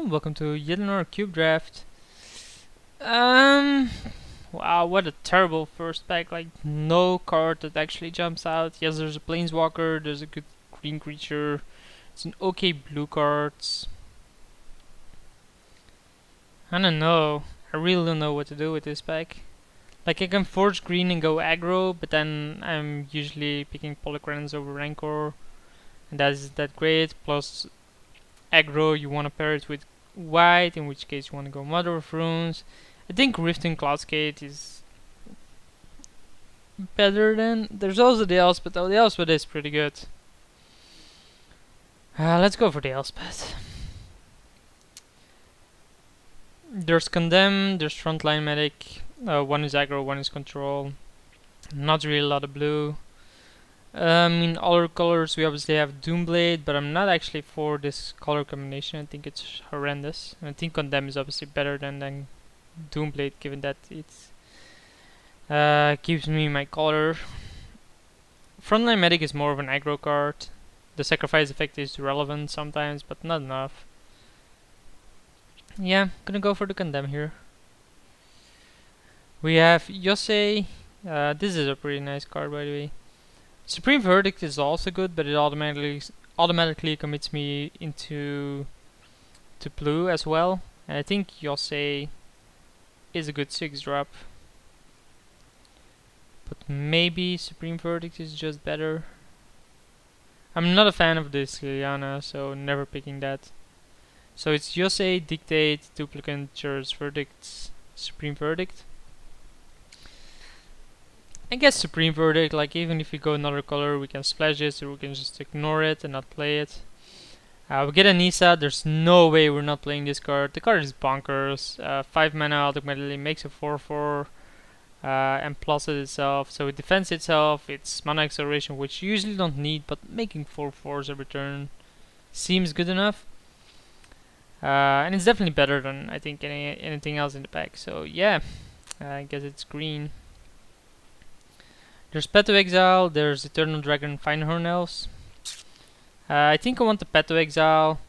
welcome to yet another cube draft. Um, wow, what a terrible first pack! Like no card that actually jumps out. Yes, there's a planeswalker. There's a good green creature. It's an okay blue cards. I don't know. I really don't know what to do with this pack. Like I can forge green and go aggro, but then I'm usually picking Polychrons over Rancor, and that isn't that great. Plus aggro, you want to pair it with white, in which case you want to go Mother of Runes. I think Rift and Cloudskate is better than. There's also the Elspeth, though the Elspeth is pretty good. Let's go for the Elspeth. There's Condemn, there's Frontline Medic. One is aggro, one is control. Not really a lot of blue. In other colors we obviously have Doomblade, but I'm not actually for this color combination. I think it's horrendous. And I think Condemn is obviously better than Doomblade, given that it gives me my color. Frontline Medic is more of an aggro card. The sacrifice effect is relevant sometimes, but not enough. Yeah, gonna go for the Condemn here. We have Yosei. This is a pretty nice card, by the way. Supreme Verdict is also good, but it automatically commits me into blue as well. And I think Yosei is a good 6-drop. But maybe Supreme Verdict is just better. I'm not a fan of this Liliana, so never picking that. So it's Yosei, Dictate, Duplicate, Jurors, Verdicts, Supreme Verdict. I guess Supreme Verdict, like even if we go another color we can splash it, or we can just ignore it and not play it. We get a Nisa, there's no way we're not playing this card. The card is bonkers. 5 mana automatically makes a 4/4 and plus it itself, so it defends itself, it's mana acceleration, which you usually don't need, but making 4/4s every turn seems good enough. And it's definitely better than I think anything else in the pack, so yeah, I guess it's green. There's Pet to Exile, there's Eternal Dragon, Finehorn Elves. I think I want the Pet to Exile,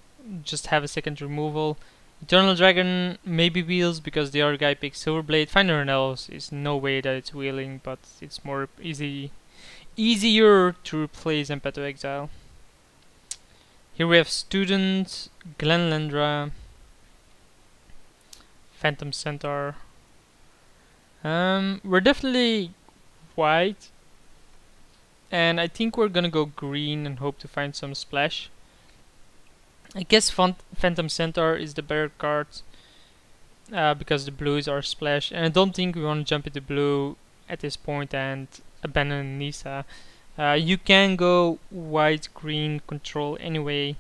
just have a second removal. Eternal Dragon maybe wheels because the other guy picks Silverblade. Finehorn Elves is no way that it's wheeling, but it's more easier to replace than Pet to Exile. Here we have Student, Glenlendra, Phantom Centaur. We're definitely white, and I think we're gonna go green and hope to find some splash. I guess Phantom Centaur is the better card because the blue is our splash, and I don't think we want to jump into blue at this point and abandon Nisa. You can go white, green, control anyway,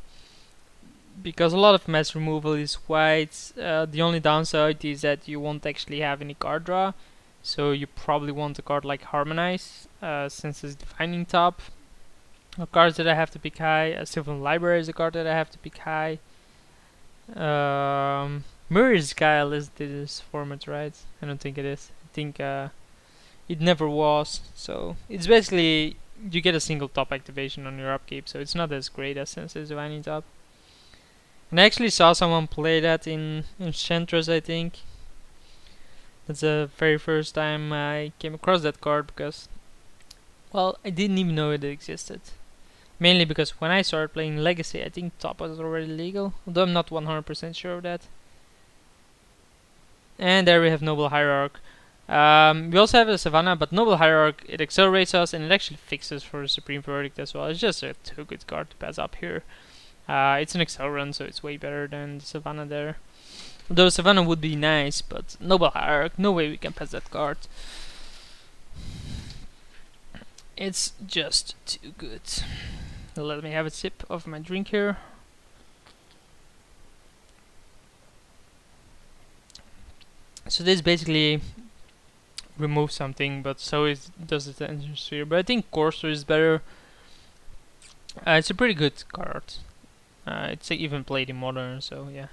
because a lot of mass removal is white. The only downside is that you won't actually have any card draw, so you probably want a card like Harmonize, since it's defining top. Cards that I have to pick high. Sylvan Library is a card that I have to pick high. Mirror's Guile is this format, right? I don't think it is. I think it never was. So it's basically you get a single top activation on your upkeep, so it's not as great as Sense's Divining Top. And I actually saw someone play that in Enchantress, I think. That's the very first time I came across that card because, well, I didn't even know it existed. Mainly because when I started playing Legacy, I think top was already legal, although I'm not 100% sure of that. And there we have Noble Hierarch. We also have a Savannah, but Noble Hierarch, it accelerates us and it actually fixes for the Supreme Verdict as well. It's just a too good card to pass up here. It's an Accelerant, so it's way better than the Savannah there. Though Savannah would be nice, but Noble Hierarch, no way we can pass that card. It's just too good. Let me have a sip of my drink here. So this basically removes something, but so does the Tension Sphere. But I think Courser is better. It's a pretty good card. It's even played in Modern, so yeah.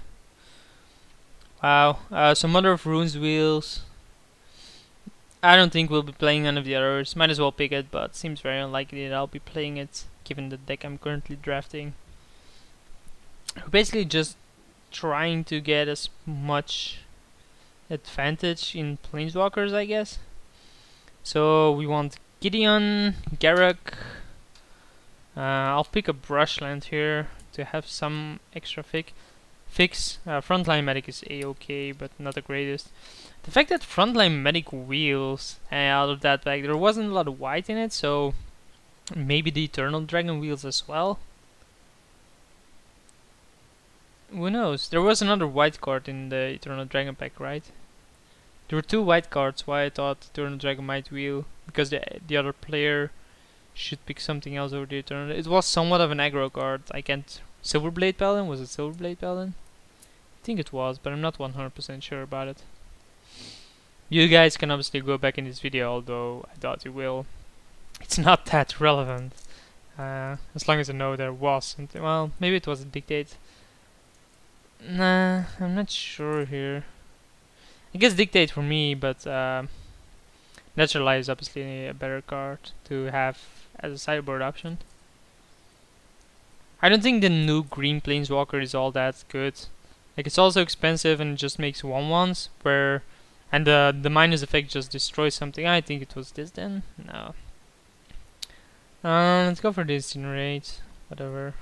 Wow. So Mother of Runes wheels. I don't think we'll be playing none of the others. Might as well pick it, but seems very unlikely that I'll be playing it, given the deck I'm currently drafting. We're basically just trying to get as much advantage in planeswalkers, I guess. So we want Gideon, Garruk. I'll pick a Brushland here to have some extra fix. Frontline Medic is a-okay, but not the greatest. The fact that Frontline Medic wheels out of that bag, there wasn't a lot of white in it, so maybe the Eternal Dragon wheels as well. Who knows? There was another white card in the Eternal Dragon pack, right? There were 2 white cards, why I thought Eternal Dragon might wheel, because the other player should pick something else over the Eternal. It was somewhat of an aggro card. I can't... Silverblade Paladin? Was it Silverblade Paladin? I think it was, but I'm not 100% sure about it. You guys can obviously go back in this video, although I doubt you will. It's not that relevant. As long as I know there was something. Well, maybe it was a Dictate. Nah, I'm not sure here. I guess Dictate for me, but Natural Eye is obviously a better card to have as a sideboard option. I don't think the new green Planeswalker is all that good. Like, it's also expensive and just makes 1/1s, and the minus effect just destroys something. I think it was this then. No. Let's go for this Incinerate. Whatever.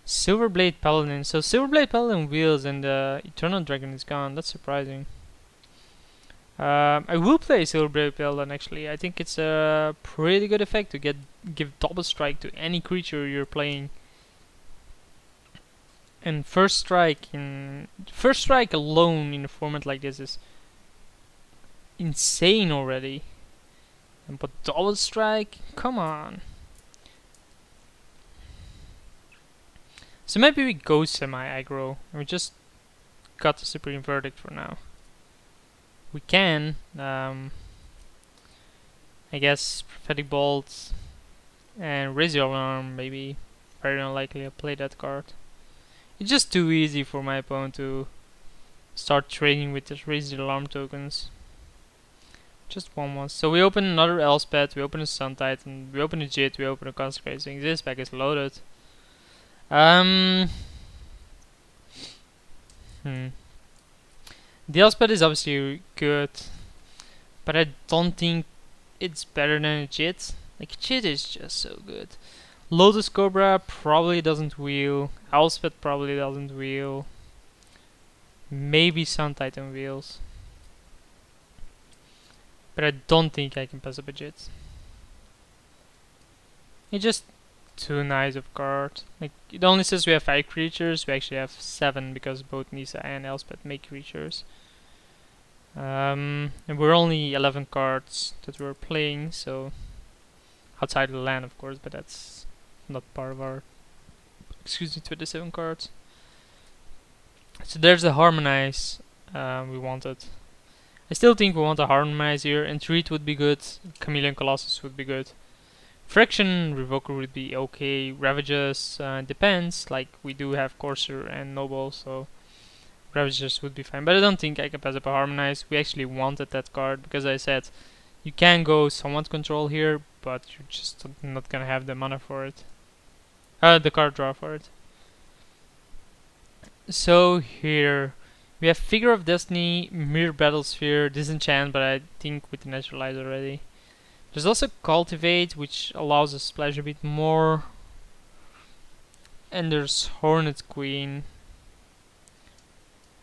Silverblade Paladin. So Silverblade Paladin wheels and the Eternal Dragon is gone. That's surprising. I will play Silverblade Paladin actually. I think it's a pretty good effect to give double strike to any creature you're playing. And first strike alone in a format like this is insane already. But double strike, come on. So maybe we go semi-aggro and we just got the Supreme Verdict for now. We can, I guess, Prophetic Bolt and Raise the Alarm, maybe. Very unlikely I'll play that card. It's just too easy for my opponent to start trading with this Raise the Alarm tokens. Just 1/1. So we open another Elspeth, we open a Sun Titan, we open a Jit, we open a Consecrating. This pack is loaded. The Elspeth is obviously good, but I don't think it's better than a Jit. Like, Jit is just so good. Lotus Cobra probably doesn't wheel. Elspeth probably doesn't wheel. Maybe Sun Titan wheels. But I don't think I can pass up a Jit. It's just too nice of card. Like, it only says we have 5 creatures. We actually have 7 because both Nisa and Elspeth make creatures. And we're only 11 cards that we're playing, so outside of the land, of course, but that's not part of our 27 cards. So there's the Harmonize we wanted. I still think we want a Harmonize here. Entreat would be good. Chameleon Colossus would be good. Fraction Revoker would be okay. Ravages depends. Like, we do have Courser and Noble, so Ravagers would be fine. But I don't think I can pass up a Harmonize. We actually wanted that card because I said you can go somewhat control here, but you're just not gonna have the mana for it. The card draw for it. So here we have Figure of Destiny, Mirror Battlesphere, Disenchant, but I think with the Naturalize already. There's also Cultivate, which allows us to splash a bit more. And there's Hornet Queen.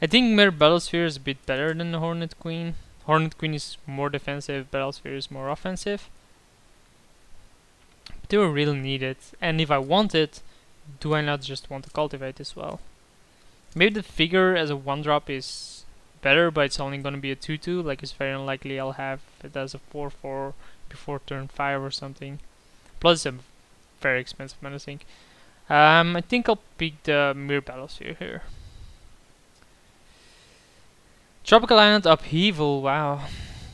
I think Mirror Battlesphere is a bit better than the Hornet Queen. Hornet Queen is more defensive, Battlesphere is more offensive. But they were really needed. And if I want it, do I not just want to Cultivate as well? Maybe the Figure as a 1-drop is better, but it's only going to be a 2/2. Like, it's very unlikely I'll have it as a 4/4 before turn 5 or something. Plus, it's a very expensive mana sink. I think I'll pick the Mirror Battlesphere here. Tropical Island Upheaval, wow.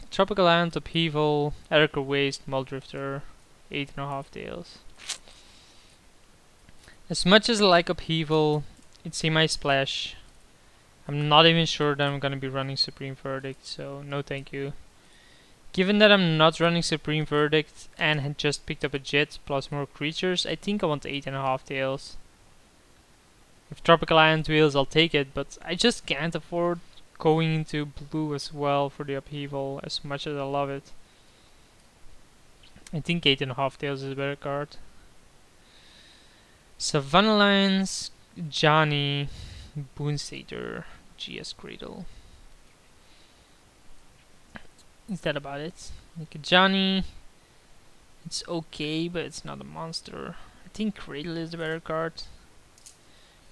Tropical Island Upheaval, Erica Waste, Muldrifter, 8.5 Tails. As much as I like Upheaval, it's semi-splash. I'm not even sure that I'm gonna be running Supreme Verdict, so no thank you. Given that I'm not running Supreme Verdict and had just picked up a Jet plus more creatures, I think I want 8.5 Tails. If Tropical Island Wheels, I'll take it, but I just can't afford going into blue as well for the upheaval, as much as I love it. I think 8.5 Tails is a better card. Savannah Lions, Johnny, Boonsater, GS Cradle. Is that about it? Like a Johnny, it's okay, but it's not a monster. I think Cradle is the better card,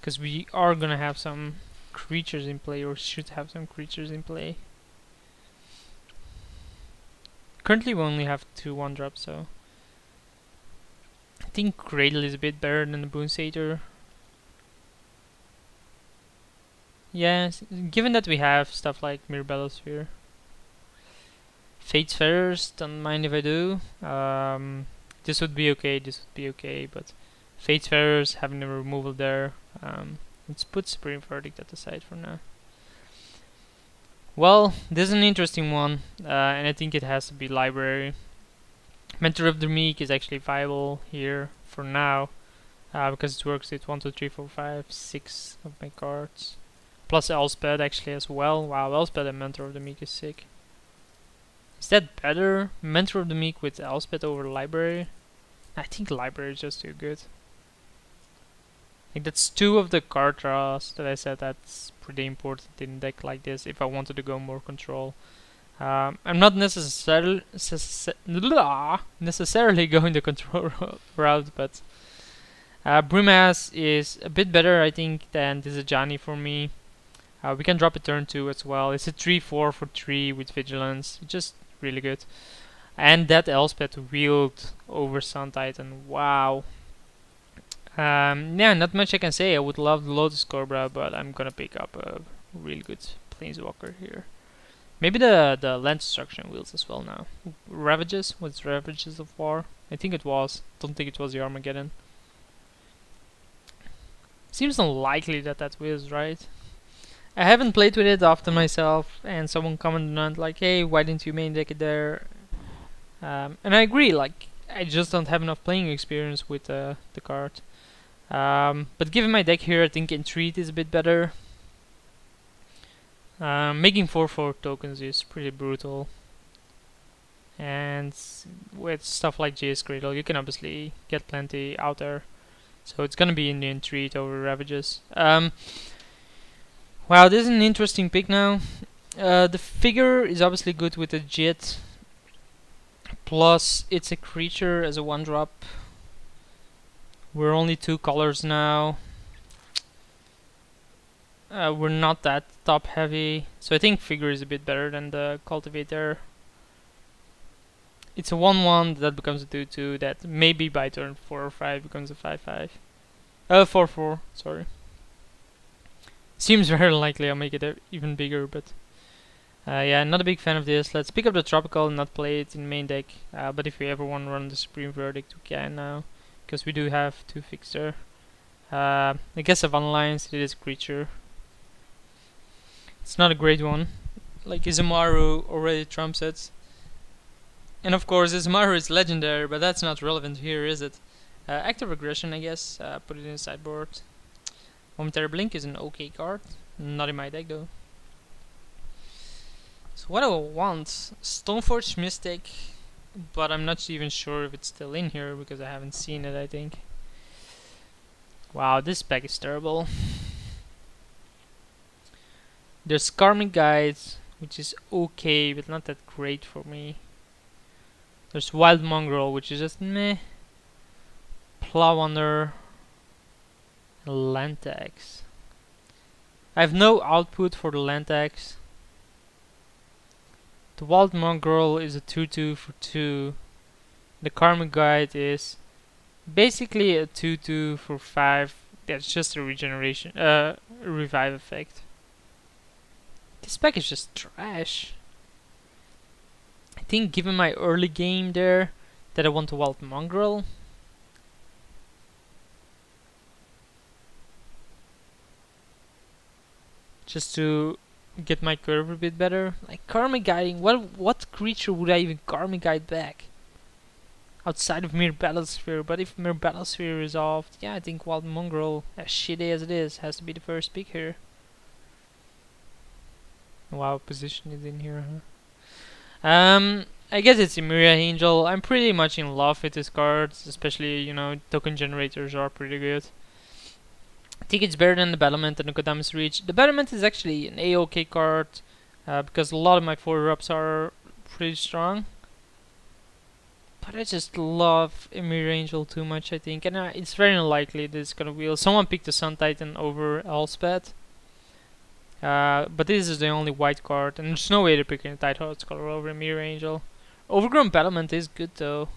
because we are gonna have some creatures in play, or should have some creatures in play. Currently we only have 2 1-drops, so I think Cradle is a bit better than the Boonsater. Yeah, given that we have stuff like Mirabello's here. Fate's Feathers, don't mind if I do. This would be okay, but Fate's Feathers, having the removal there, let's put Supreme Verdict at the side for now. Well, this is an interesting one, and I think it has to be Library. Mentor of the Meek is actually viable here for now, because it works with 1, 2, 3, 4, 5, 6 of my cards. Plus Elspeth actually as well. Wow, Elspeth and Mentor of the Meek is sick. Is that better? Mentor of the Meek with Elspeth over Library? I think Library is just too good. I think that's 2 of the card draws that I said that's pretty important in a deck like this if I wanted to go more control. I'm not necessarily going the control route, but Brimaz is a bit better, I think, than this is Johnny for me. We can drop a turn 2 as well. It's a 3/4 for 3 with Vigilance, just really good. And that Elspeth wield over Sun Titan, wow. Yeah, not much I can say. I would love the Lotus Cobra, but I'm gonna pick up a really good Planeswalker here. Maybe the Land Destruction wheels as well now. Ravages? What's Ravages of War? I think it was. Don't think it was the Armageddon. Seems unlikely that that wheels, right? I haven't played with it often myself, and someone commented on it like, hey, why didn't you main deck it there? And I agree, like, I just don't have enough playing experience with the card. But given my deck here, I think Entreat is a bit better. Making 4/4 tokens is pretty brutal. And with stuff like GS Cradle, you can obviously get plenty out there. So it's gonna be in the Entreat over Ravages. Wow, this is an interesting pick now. The figure is obviously good with the Jit. Plus, it's a creature as a 1-drop. We're only 2 colors now. We're not that top heavy, so I think figure is a bit better than the Cultivator. It's a 1/1 that becomes a 2/2 that maybe by turn 4 or 5 becomes a 5/5. 4/4, sorry. Seems very likely I'll make it even bigger, but yeah, not a big fan of this. Let's pick up the Tropical and not play it in main deck. But if we ever want to run the Supreme Verdict, we can now, because we do have 2 fixed there. I guess Savannah Lions, it is a creature. It's not a great one. Like Izumaru already trumps it. And of course, Izumaru is legendary, but that's not relevant here, is it? Active Aggression, I guess. Put it in the sideboard. Momentary Blink is an okay card. Not in my deck, though. So what do I want? Stoneforge Mystic, but I'm not even sure if it's still in here because I haven't seen it, I think. Wow, this pack is terrible. There's Karmic Guides, which is okay, but not that great for me. There's Wild Mongrel, which is just meh. Plowonder, Land Tax. I have no output for the Land Tax. The Wild Mongrel is a 2/2 for 2. The Karmic Guide is basically a 2/2 for 5. That's just a regeneration, revive effect. This pack is just trash. I think given my early game there, that I want a Wild Mongrel. Just to get my curve a bit better. Like Karmic Guiding, what creature would I even Karmic Guide back? outside of Mere Battlesphere, but if Mere Battlesphere is resolved, yeah, I think Wild Mongrel, as shitty as it is, has to be the first pick here. Wow, position is in here, huh? I guess it's Emiria Angel. I'm pretty much in love with these cards, especially, you know, token generators are pretty good. I think it's better than the Battlement and the Kodama's Reach. The Battlement is actually an A-OK card, because a lot of my 4-ups are pretty strong. But I just love Emir Angel too much, I think, and it's very unlikely that it's gonna wheel. Someone picked the Sun Titan over Elspeth, but this is the only white card, and there's no way they're picking a Tightheart's color over Emir Angel. Overgrown Battlement is good though,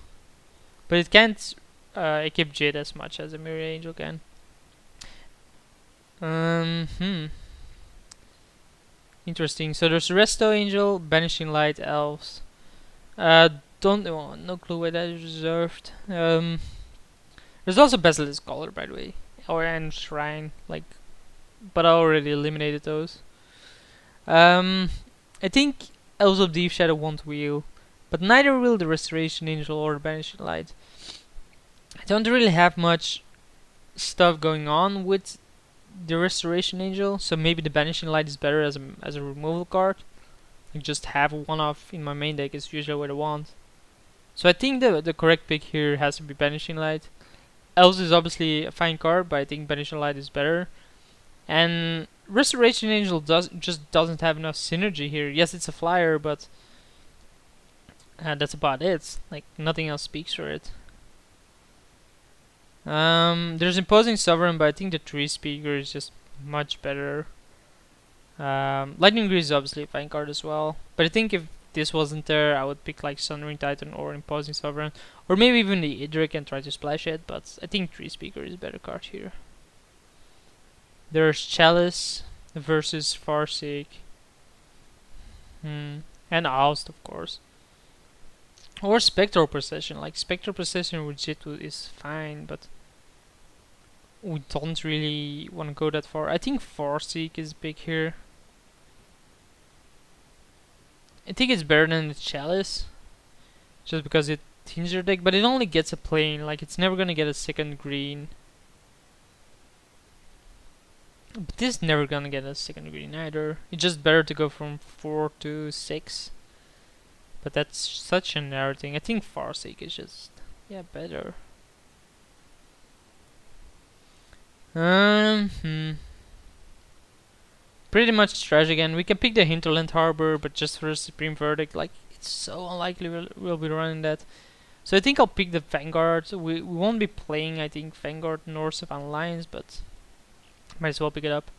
but it can't equip Jade as much as Emir Angel can. Interesting. So there's Resto Angel, Banishing Light, Elves. Don't know, no clue why that is reserved. There's also Basilisk Collar, by the way, and Shrine, like, but I already eliminated those. I think Elves of Deep Shadow won't wheel, but neither will the Restoration Angel or the Banishing Light. I don't really have much stuff going on with the Restoration Angel, so maybe the Banishing Light is better as a removal card. Like just have one off in my main deck is usually what I want. So I think the correct pick here has to be Banishing Light. Elves is obviously a fine card, but I think Banishing Light is better. And Restoration Angel just doesn't have enough synergy here. Yes, it's a flyer, but that's about it. Like nothing else speaks for it. There's Imposing Sovereign, but I think the 3-speaker is just much better. Lightning Grease is obviously a fine card as well, but I think if this wasn't there, I would pick like Sunring Titan or Imposing Sovereign, or maybe even the Idric and try to splash it, but I think 3-speaker is a better card here. There's Chalice versus Farseek. And Oust, of course. Or Spectral Procession. Like, Spectral Procession with Jitwu is fine, but we don't really want to go that far. I think Farseek is big here. I think it's better than the Chalice, just because it thins your deck, but it only gets a plane. Like, it's never gonna get a second green. But this is never gonna get a second green either. It's just better to go from 4 to 6. But that's such a narrow thing. I think Farseek is just, yeah, better. Pretty much trash again. We can pick the Hinterland Harbor, but just for a Supreme Verdict, like, it's so unlikely we'll be running that. So I think I'll pick the Vanguard. We won't be playing, I think, Vanguard nor Savannah Lions, but might as well pick it up.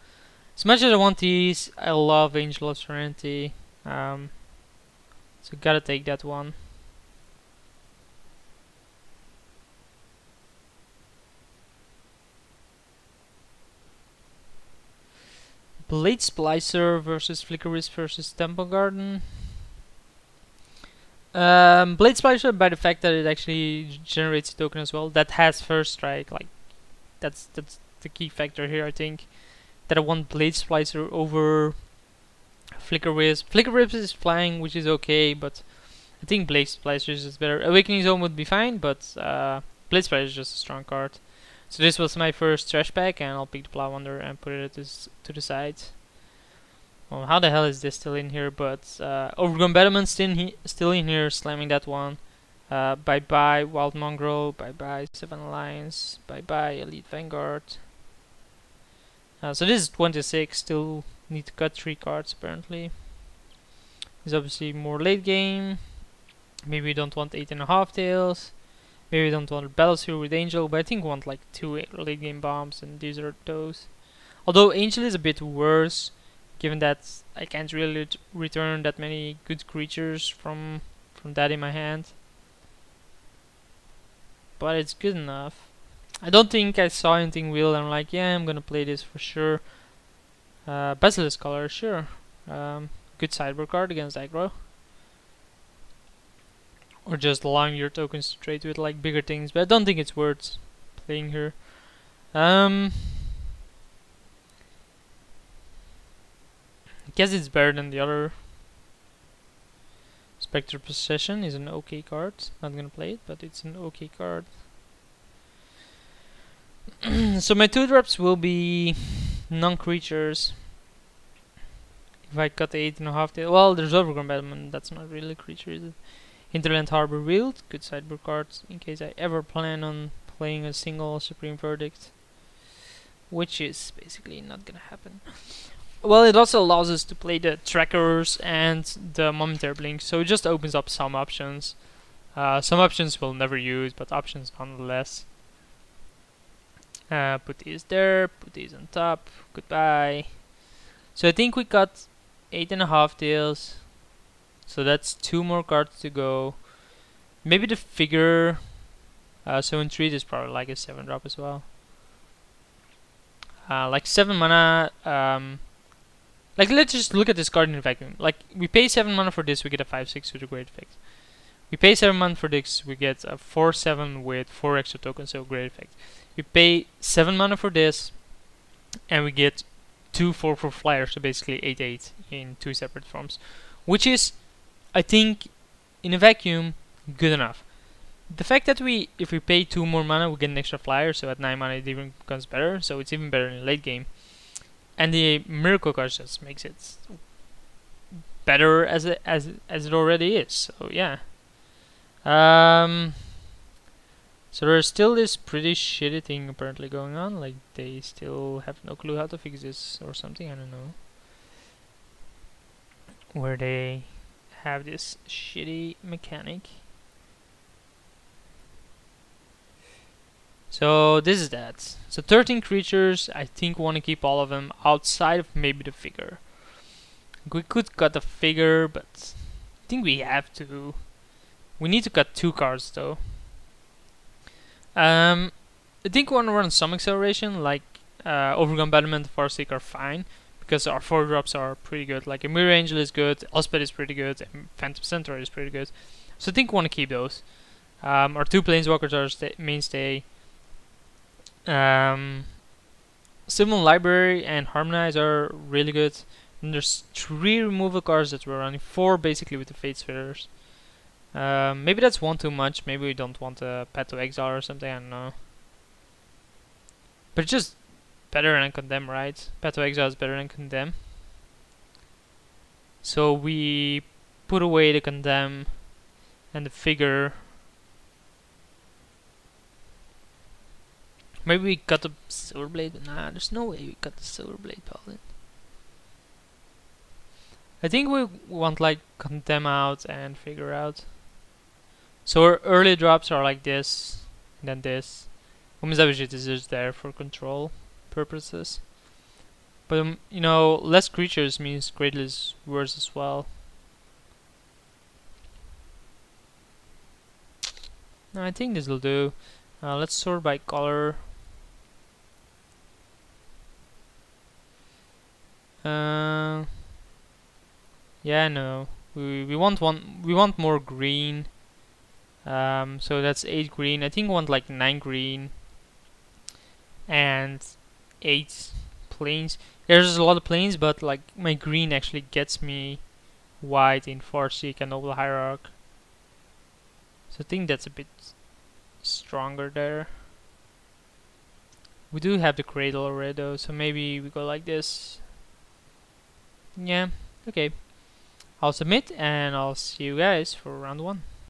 As much as I want these, I love Angel of Serenity. So gotta take that one. Blade Splicer versus Flicker Wisp versus Temple Garden. Blade Splicer, by the fact that it actually generates a token as well, that has first strike. Like that's the key factor here. I think that I want Blade Splicer over Flicker Wisp. Flicker Wisp is flying, which is okay, but I think Blade Splicer is just better. Awakening Zone would be fine, but Blade Splicer is just a strong card. So this was my first trash pack, and I'll pick the Plow Wonder and put it to the side. Well, how the hell is this still in here? But Overgrown Battlement still in here, slamming that one. Bye bye Wild Mongrel, bye bye Savannah Lions, bye bye Elite Vanguard. So this is 26, still need to cut 3 cards apparently. It's obviously more late game. Maybe we don't want 8.5 tails. Maybe we don't want Battlesphere with Angel, but I think we want like 2 late game bombs, and these are those. Although Angel is a bit worse, given that I can't really return that many good creatures from that in my hand. But it's good enough. I don't think I saw anything real, and I'm like, yeah, I'm gonna play this for sure. Basilisk Color, sure. Good sideboard card against aggro. Or just allowing your tokens to trade with like bigger things, but I don't think it's worth playing here. I guess it's better than the other. Spectre Possession is an okay card. Not gonna play it, but it's an okay card. So my 2-drops will be non-creatures. If I cut the 8.5 tail, well, there's Overgrown Battlement. That's not really a creature, is it? Hinterland Harbor Wield, good sideboard cards in case I ever plan on playing a single Supreme Verdict, which is basically not gonna happen. Well, it also allows us to play the Trackers and the Momentary Blink, so it just opens up some options. Some options we'll never use, but options nonetheless. Put these there, put these on top, goodbye. So I think we got 8.5 tails, so that's 2 more cards to go. Maybe the figure, so in 3 is probably like a 7-drop as well. Like 7 mana, like let's just look at this card in a vacuum. Like we pay 7 mana for this, we get a 5/6 with a great effect. We pay 7 mana for this, we get a 4/7 with 4 extra tokens, so great effect. We pay 7 mana for this, and we get 2 4/4 flyers, so basically 8/8 in 2 separate forms, which is, I think, in a vacuum, good enough. The fact that if we pay 2 more mana, we get an extra flyer, so at 9 mana it even becomes better, so it's even better in late game. And the miracle card just makes it better as it already is. So yeah. So there's still this pretty shitty thing apparently going on. Like they still have no clue how to fix this or something. I don't know. Where they have this shitty mechanic. So this is that. So 13 creatures, I think we want to keep all of them outside of maybe the figure. We could cut the figure, but I think we have to. We need to cut 2 cards though. I think we want to run some acceleration, like Overgrown Battlement and Farseek are fine, because our 4-drops are pretty good. Like Emir Angel is good, Elspeth is pretty good, and Phantom Centaur is pretty good. So I think we want to keep those. Our 2 Planeswalkers are mainstay. Civil Library and Harmonize are really good. And there's 3 removal cards that we're running, 4 basically with the Fate Spitters. Maybe that's 1 too much. Maybe we don't want a Path to Exile or something. I don't know. But it's just better than Condemn, right? Path to Exile is better than Condemn. So we put away the Condemn and the figure. Maybe we cut the Silverblade, but nah, there's no way we cut the Silverblade Paladin. I think we want like Condemn out and figure out. So our early drops are like this, and then this. Women's Avengers is just there for control purposes. But you know, less creatures means greatly worse as well. No, I think this will do. Let's sort by color. Yeah, no. We want more green. So that's 8 green. I think we want like 9 green and 8 planes. There's a lot of planes, but like my green actually gets me white in Farseek and Noble Hierarch. So I think that's a bit stronger there. We do have the Cradle already though, so maybe we go like this. Yeah, okay. I'll submit and I'll see you guys for round 1.